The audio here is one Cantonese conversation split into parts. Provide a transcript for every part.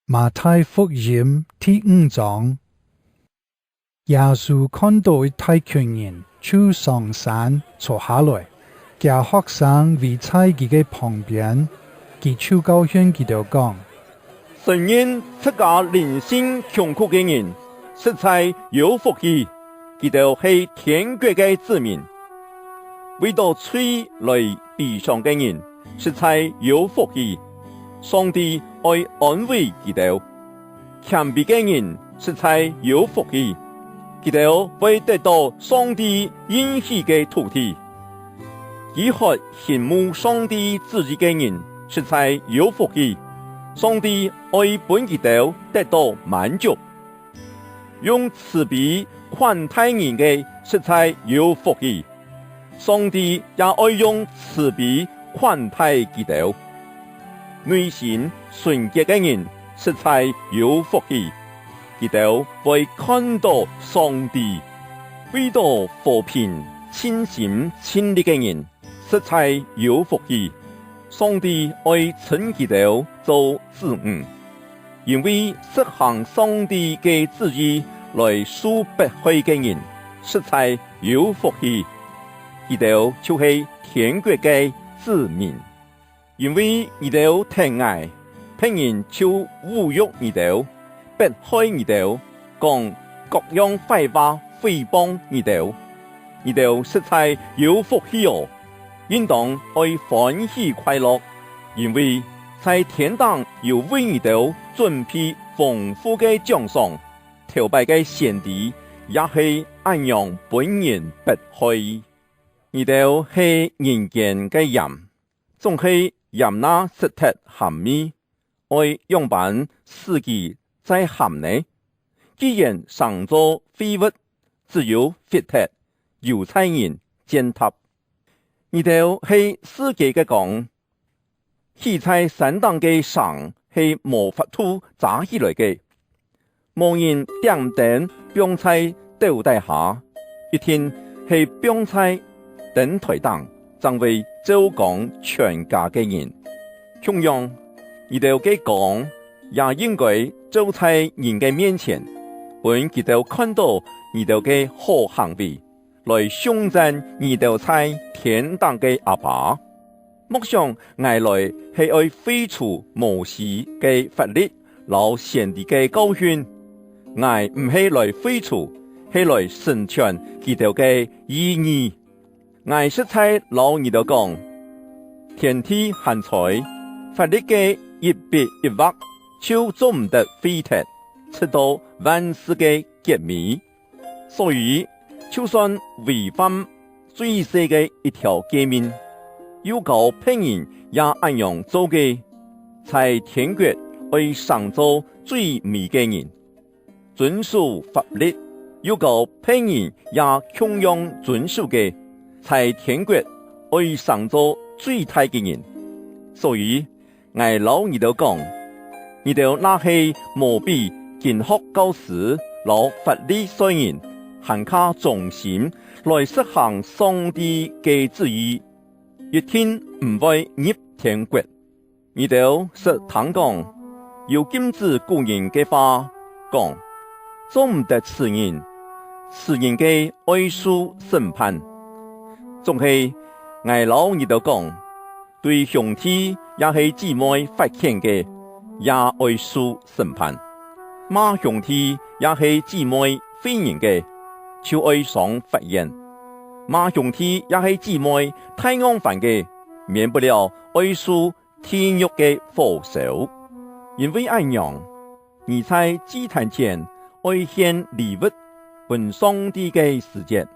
馬太福音第5章，耶穌看到一大群人，就上山坐下來，叫學生圍在佢嘅旁邊，佢就教訓佢哋講：承認自家靈性窮苦嘅人，實在有福氣，佢哋係天國嘅子民；為到嘴來悲傷嘅人，實在有福氣，上帝愛安慰佢哋；謙卑嘅人，實在有福氣，佢哋會得到上帝應許嘅土地；飢渴羨慕上帝旨意嘅人，實在有福氣，上帝愛本佢哋得到滿足；用慈悲款待人嘅，實在有福氣，上帝也愛用慈悲款待佢哋；內心純潔嘅人，實在有福氣，佢哋會看到上帝；為到和平親心親力嘅人，實在有福氣，上帝愛稱佢哋做子女；因為實行上帝嘅旨意來贖百害嘅人，實在有福氣，佢哋就是天國嘅子民。因為佢哋疼愛，別人就侮辱佢哋，迫害佢哋，講各樣壞話誹謗佢哋，佢哋實在有福氣哦，應當愛歡喜快樂，因為在天堂有為佢哋準備豐富嘅獎賞，頭擺嘅先知也係按樣本人迫害，佢哋係人間嘅鹽，總係鹽那實體鹹味，愛樣板司機在鹹呢。既然上咗廢物，只有廢鐵，油菜人踐踏。佢哋係世界嘅講，起在山當嘅上係無法度炸起來嘅，無人點燈放在斗底下，一天係放在燈台當，成為周講全家嘅人。同樣，佢哋嘅講也應該做在人嘅面前，本佢哋看到佢哋嘅好行為，來頌讚佢哋在天堂嘅阿爸。莫想挨來係愛廢除摩西嘅法律，老先知嘅教訓，挨唔係來廢除，係來成全佢哋嘅意義。挨實在老佢哋講，天地限財，法律嘅一筆一畫，就做唔得廢鐵，直到萬事嘅結尾。所以，就算違反最細嘅一條誡命，要教別人也按樣做嘅，在天國會上做最美嘅人；遵守法律，要教別人也同樣遵守嘅，在天國會上做最大嘅人。所以，挨老你都講，你哋那係無比經學教師老法律雖然，行卡忠心來實行上帝嘅旨意，一天唔會入天國。你哋實聽講，有禁止古人嘅話講，做唔得此人，此人嘅愛受審判。總係挨老你都講，對兄弟也係姊妹發現嘅，也愛受審判；罵兄弟也係姊妹非人嘅，就愛上法院；罵兄弟也係姊妹太安犯嘅，免不了愛受天獄嘅火燒。因為按樣，你在祭壇前愛獻禮物，本上帝嘅時節，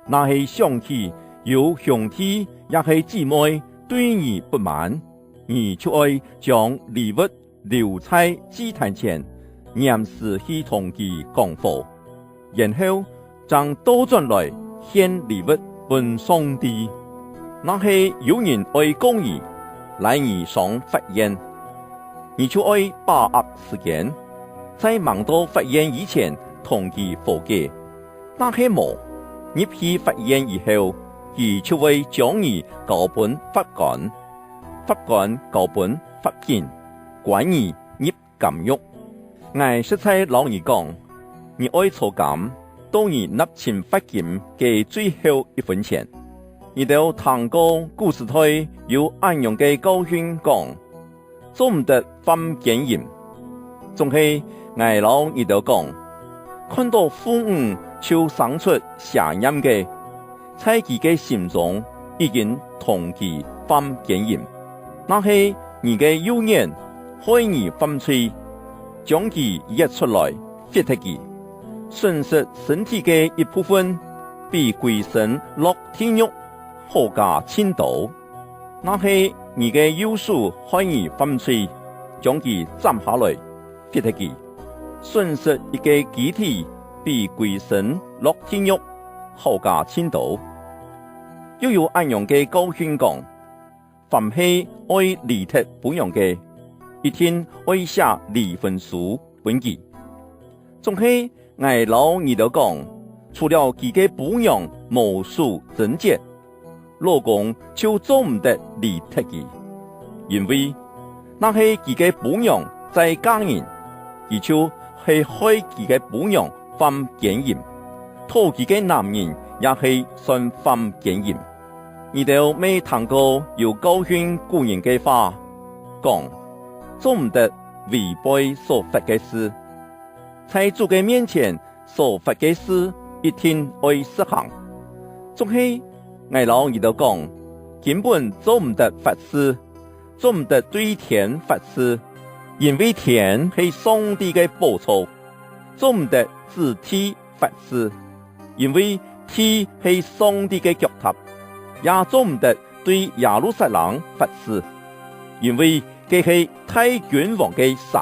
那係想起有兄弟也係姊妹對你不滿，你就愛將禮物留在祭壇前，嚴時去同佢講和，然後將倒轉來獻禮物本上帝。那係有人愛公義，來你上法院，你就愛把握時間，在忙到法院以前同佢和解。那係無入去法院以後，佢就會將你交本法官，法官交本法院，管你入監獄。我實在老你講，你愛坐監，到你納錢罰金嘅最後一分錢。你都聽過故事台有安陽嘅教訓講，做唔得犯姦淫。總係我老你都講，看到父母就生出邪淫嘅，在佢嘅心中已經同佢犯姦淫。那係你嘅幼年害你犯罪，將佢約出來逼迫佢，損失身體嘅一部分，被歸身落天獄，好加遷到。那係你嘅幼叔害你犯罪，將佢斬下來逼迫佢，損失一個肢體，被歸身落天獄，好加遷到。又有安陽嘅教訓講，凡係愛離脫本樣嘅，一天愛寫離婚書本記。總係我老二都講，除了佢嘅本樣無數貞潔，老公就做唔得離脫佢，因為那係佢嘅本樣在家人，而就係害佢嘅本樣犯姦淫，討佢嘅男人也係算犯姦淫。你都未聽過有教訓古人嘅話，講做唔得違背所罰嘅事，在主嘅面前所罰嘅事一定會實行。總係我老二都講，根本做唔得法事，做唔得對天法事，因為天係上帝嘅寶座；做唔得自體法事，因為體係上帝嘅腳踏。也做唔得對耶路撒冷法事，因為佢係太君王嘅神，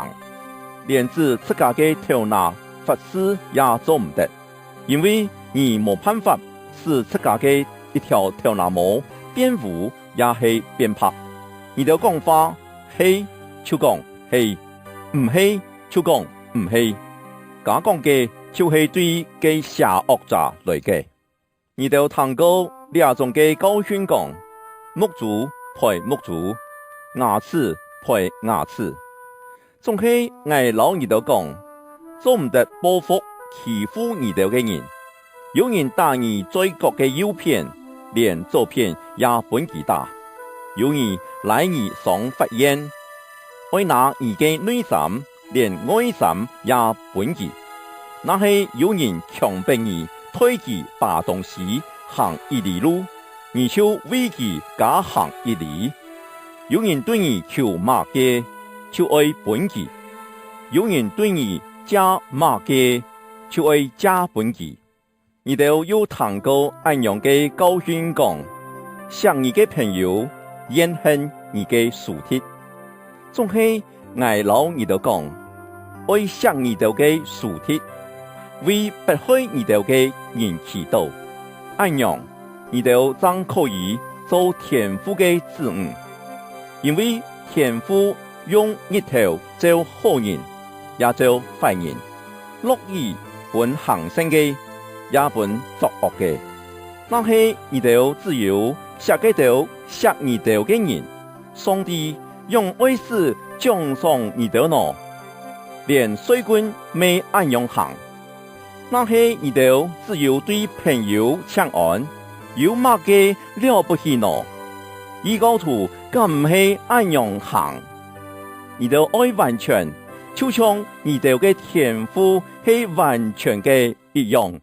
連自自家嘅頭拿法事也做唔得，因為你冇辦法使自家嘅一條頭拿毛變烏也係變白。你哋講話係就講係，唔係就講唔係，假講嘅就係對嘅邪惡者來嘅。你哋聽過兩種嘅教訓講，木主配木主，牙齒配牙齒。總係我老二都講，做唔得報復欺負你哋嘅人。有人打你嘴角嘅右片，連左片也本佢打；有人來你上法院，愛拿你嘅內衫，連外衫也本佢。那係有人強迫你推佢把東西行一里路，你就為佢加行一里；有人對你求罵嘅，就愛本佢；有人對你加罵嘅，就愛加本佢。你都有聽過安陽嘅教訓講，想你嘅朋友，怨恨你嘅屬鐵。總係我老你都講，愛想你哋嘅屬鐵，為不害你哋嘅人祈禱。安陽，你哋將可以做天父嘅子女，因為天父用日頭做好人，也做壞人，樂意本行善嘅，也本作惡嘅。那係你哋只有寫給到寫你哋嘅人，上帝用愛子獎賞你哋呢，連水軍未安陽行。那係你哋只有對朋友相安，有乜嘅了不起呢？異教徒更唔係安陽行，你哋愛完全，就像你哋嘅天賦係完全嘅一樣。